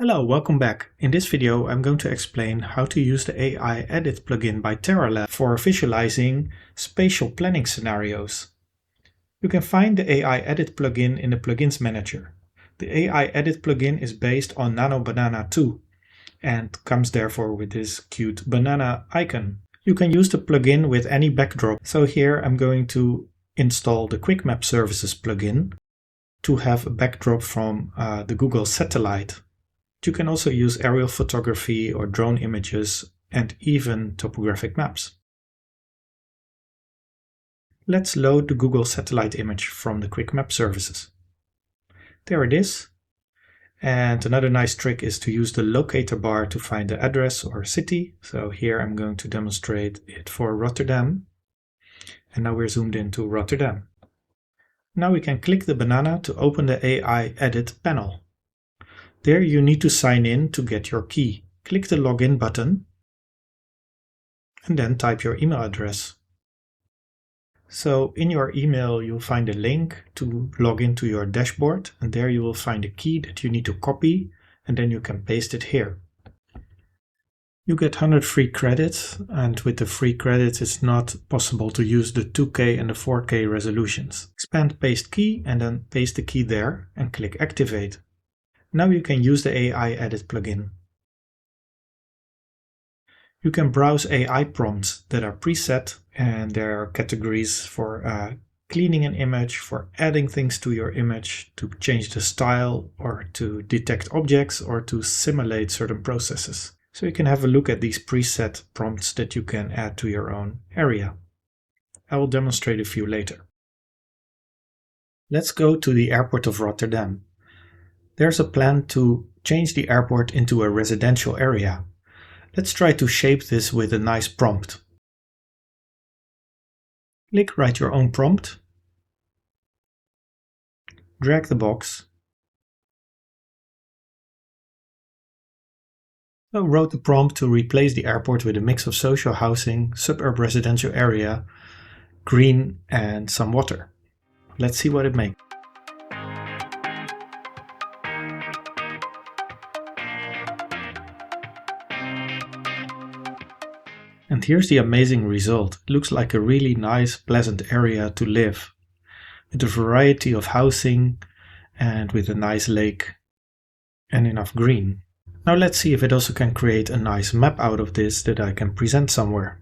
Hello, welcome back. In this video I'm going to explain how to use the AI Edit plugin by Terralab for visualizing spatial planning scenarios. You can find the AI Edit plugin in the Plugins Manager. The AI Edit plugin is based on Nano Banana 2 and comes therefore with this cute banana icon. You can use the plugin with any backdrop. So here I'm going to install the QuickMapServices plugin to have a backdrop from the Google satellite. You can also use aerial photography or drone images and even topographic maps. Let's load the Google satellite image from the QuickMapServices. There it is. And another nice trick is to use the locator bar to find the address or city. So here I'm going to demonstrate it for Rotterdam. And now we're zoomed into Rotterdam. Now we can click the banana to open the AI Edit panel. There you need to sign in to get your key. Click the login button and then type your email address. So in your email you'll find a link to log into your dashboard, and there you will find a key that you need to copy and then you can paste it here. You get 100 free credits, and with the free credits it's not possible to use the 2K and the 4K resolutions. Expand paste key and then paste the key there and click activate. Now you can use the AI Edit plugin. You can browse AI prompts that are preset, and there are categories for cleaning an image, for adding things to your image, to change the style, or to detect objects, or to simulate certain processes. So you can have a look at these preset prompts that you can add to your own area. I will demonstrate a few later. Let's go to the airport of Rotterdam. There's a plan to change the airport into a residential area. Let's try to shape this with a nice prompt. Click Write Your Own Prompt. Drag the box. I wrote the prompt to replace the airport with a mix of social housing, suburb residential area, green and some water. Let's see what it makes. And here's the amazing result. It looks like a really nice, pleasant area to live, with a variety of housing and with a nice lake and enough green. Now let's see if it also can create a nice map out of this that I can present somewhere.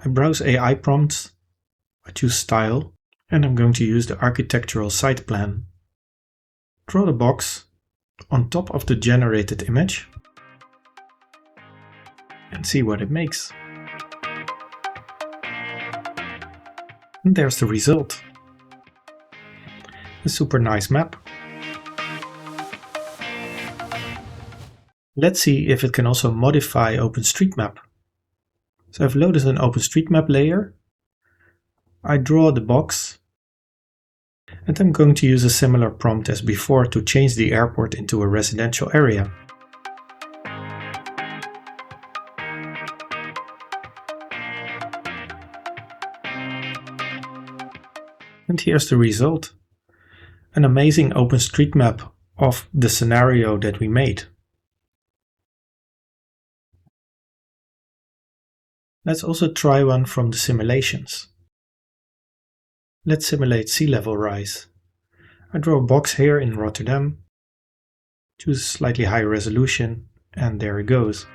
I browse AI prompts, I choose style, and I'm going to use the architectural site plan. Draw the box on top of the generated image and see what it makes. And there's the result. A super nice map. Let's see if it can also modify OpenStreetMap. So I've loaded an OpenStreetMap layer. I draw the box. And I'm going to use a similar prompt as before to change the airport into a residential area. And here's the result. An amazing OpenStreetMap of the scenario that we made. Let's also try one from the simulations. Let's simulate sea level rise. I draw a box here in Rotterdam, choose a slightly higher resolution, and there it goes.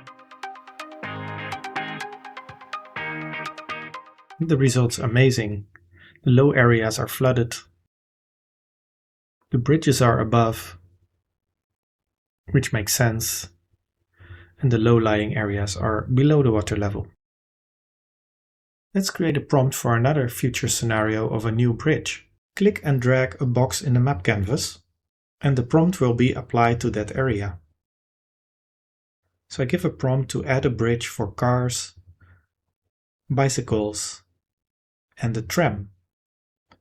The result's amazing. The low areas are flooded. The bridges are above, which makes sense, and the low-lying areas are below the water level. Let's create a prompt for another future scenario of a new bridge. Click and drag a box in the map canvas, and the prompt will be applied to that area. So I give a prompt to add a bridge for cars, bicycles, and a tram.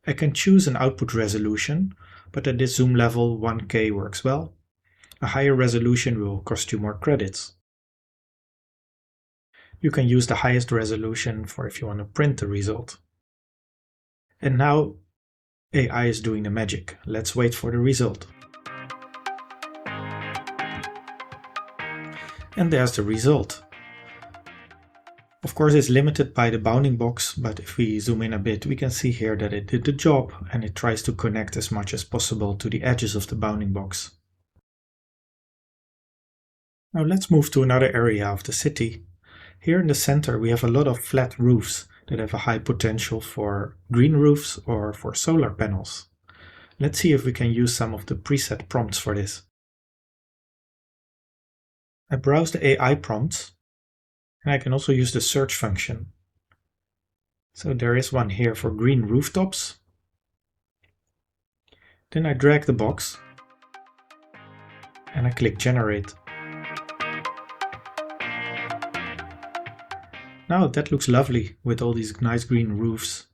I can choose an output resolution, but at this zoom level 1K works well. A higher resolution will cost you more credits. You can use the highest resolution for if you want to print the result. And now AI is doing the magic. Let's wait for the result. And there's the result. Of course, it's limited by the bounding box, but if we zoom in a bit, we can see here that it did the job and it tries to connect as much as possible to the edges of the bounding box. Now let's move to another area of the city. Here in the center we have a lot of flat roofs that have a high potential for green roofs or for solar panels. Let's see if we can use some of the preset prompts for this. I browse the AI prompts, and I can also use the search function. So there is one here for green rooftops. Then I drag the box and I click generate. Now that looks lovely with all these nice green roofs.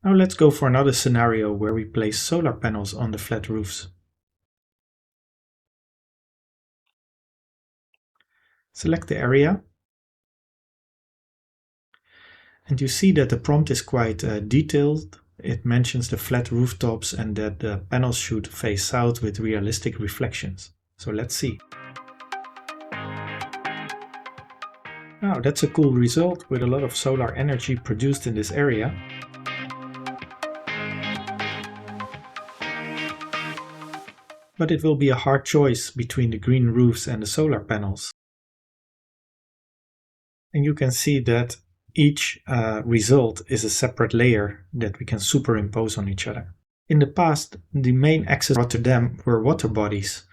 Now let's go for another scenario where we place solar panels on the flat roofs. Select the area. And you see that the prompt is quite detailed. It mentions the flat rooftops and that the panels should face south with realistic reflections. So let's see. Now that's a cool result with a lot of solar energy produced in this area. But it will be a hard choice between the green roofs and the solar panels. And you can see that each result is a separate layer that we can superimpose on each other. In the past, the main axis of Rotterdam were water bodies.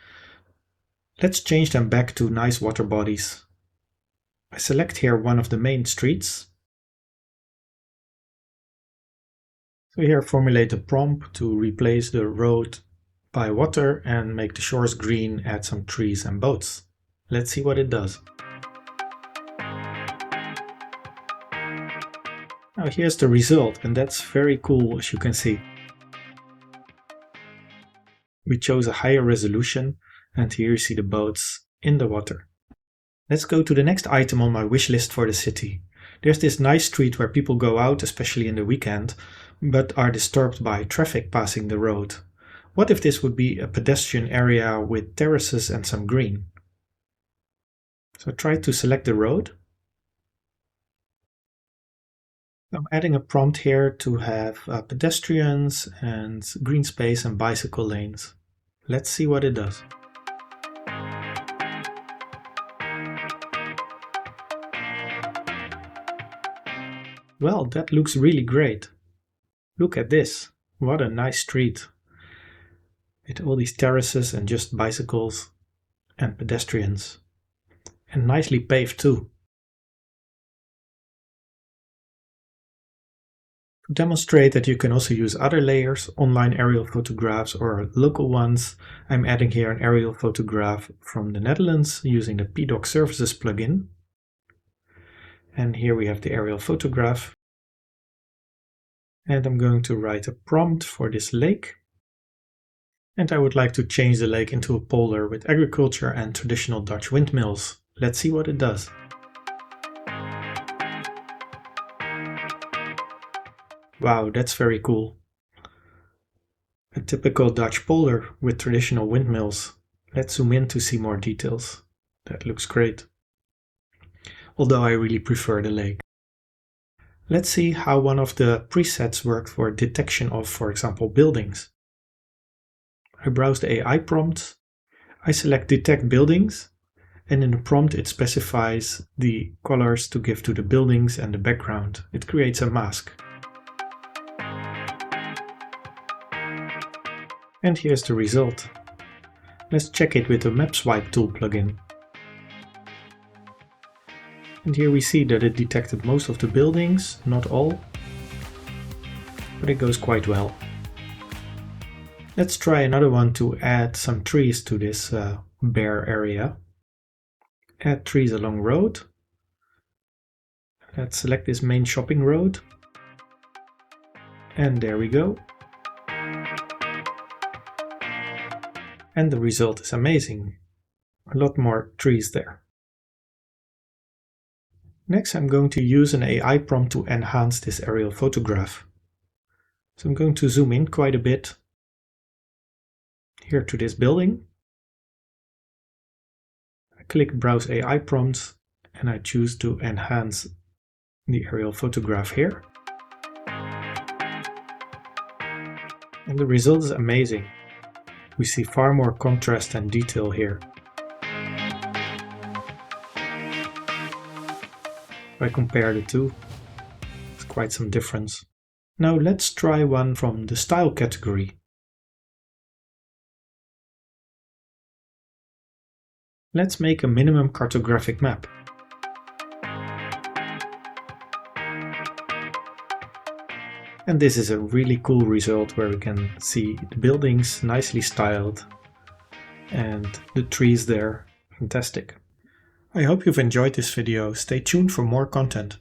Let's change them back to nice water bodies. I select here one of the main streets. So here formulate a prompt to replace the road by water and make the shores green, add some trees and boats. Let's see what it does. Now here's the result, and that's very cool, as you can see. We chose a higher resolution, and here you see the boats in the water. Let's go to the next item on my wish list for the city. There's this nice street where people go out, especially in the weekend, but are disturbed by traffic passing the road. What if this would be a pedestrian area with terraces and some green? So try to select the road. I'm adding a prompt here to have pedestrians and green space and bicycle lanes. Let's see what it does. Well, that looks really great. Look at this. What a nice street. With all these terraces and just bicycles and pedestrians. And nicely paved too. To demonstrate that you can also use other layers, online aerial photographs or local ones, I'm adding here an aerial photograph from the Netherlands using the PDOK Services plugin. And here we have the aerial photograph. And I'm going to write a prompt for this lake. And I would like to change the lake into a polder with agriculture and traditional Dutch windmills. Let's see what it does. Wow, that's very cool. A typical Dutch polder with traditional windmills. Let's zoom in to see more details. That looks great. Although I really prefer the lake. Let's see how one of the presets worked for detection of, for example, buildings. I browse the AI prompt, I select detect buildings, and in the prompt it specifies the colors to give to the buildings and the background. It creates a mask. And here's the result. Let's check it with the MapSwipeTool plugin. And here we see that it detected most of the buildings, not all, but it goes quite well. Let's try another one to add some trees to this bare area. Add trees along road. Let's select this main shopping road. And there we go. And the result is amazing. A lot more trees there. Next, I'm going to use an AI prompt to enhance this aerial photograph. So I'm going to zoom in quite a bit. here to this building. I click Browse AI Prompts and I choose to enhance the aerial photograph here. And the result is amazing. We see far more contrast and detail here. If I compare the two, it's quite some difference. Now let's try one from the style category. Let's make a minimum cartographic map. And this is a really cool result where we can see the buildings nicely styled and the trees there. Fantastic. I hope you've enjoyed this video. Stay tuned for more content.